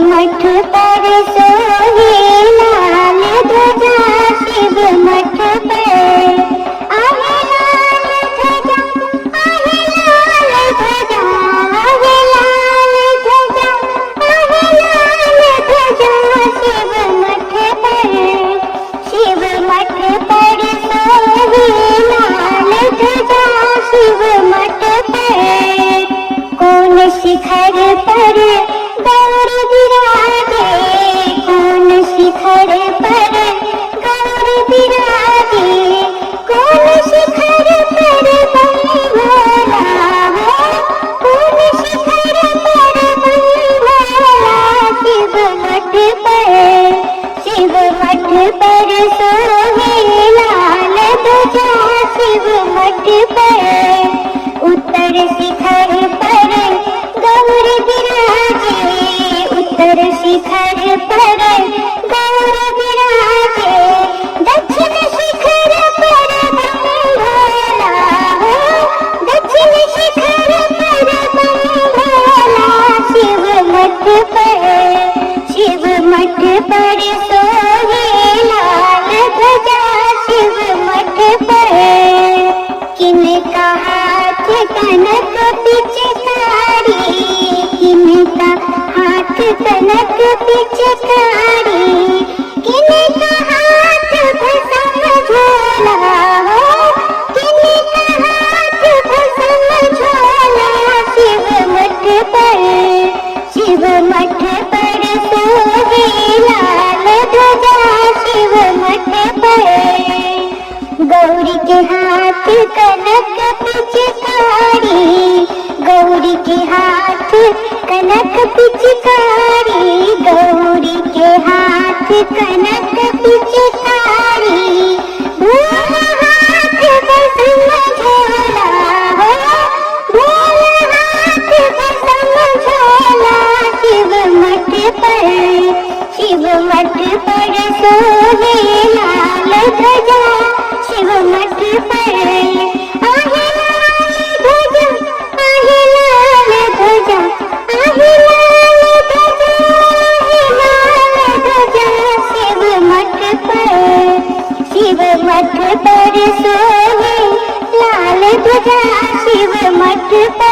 मठ पर सोहे लाल ध्वजा, शिव मठ पर आहे लाल ध्वजा, आहे लाल ध्वजा, आहे लाल ध्वजा, आहे लाल ध्वजा, शिव मठ पर, शिव मठ पर सोहे लाल ध्वजा, शिव मठ पर। कौन शिखर पर गौर विराजे, कौन शिखर पर गौर विराजे, कौन शिखर पर बन भोला है, कौन शिखर पर बन भोला, शिव मठ पर, शिव मठ पर सोहे लाल ध्वजा, शिव मठ पर। उत्तर शिखर पर गौर विराजे, उत्तर शिखर पर गौर विराजे, दक्षिण शिखर पर बन भोला हो, दक्षिण शिखर पर बन भोला, शिव मठ पर, शिव मठ पर सोहे लाल ध्वजा, शिव मठ पर। किनका हाथ कनक पिचकारी, किनका हाथ कनक पिचकारी, किनका हाथ भस्म झोला हो, किनका हाथ भस्म झोला, शिव मठ पर, शिव मठ पर सोहे लाल ध्वजा, शिव मठ पर। गौरी के हाथ कनक पिचकारी, गौरी के हाथ कनक पिचकारी, गौरी के हाथ कनक पिचकारी, भोला हाथ भस्म झोला हो, भोला हाथ भस्म झोला, शिव मठ पर, शिव मठ पर सोहे लाल ध्वजा, शिव मठ पर आहे लाल ध्वजा, आहे लाल ध्वजा, आहे लाल ध्वजा, आहे लाल ध्वजा, शिव मठ पर, शिव मठ पर सोहे लाल ध्वजा, शिव मठ पर।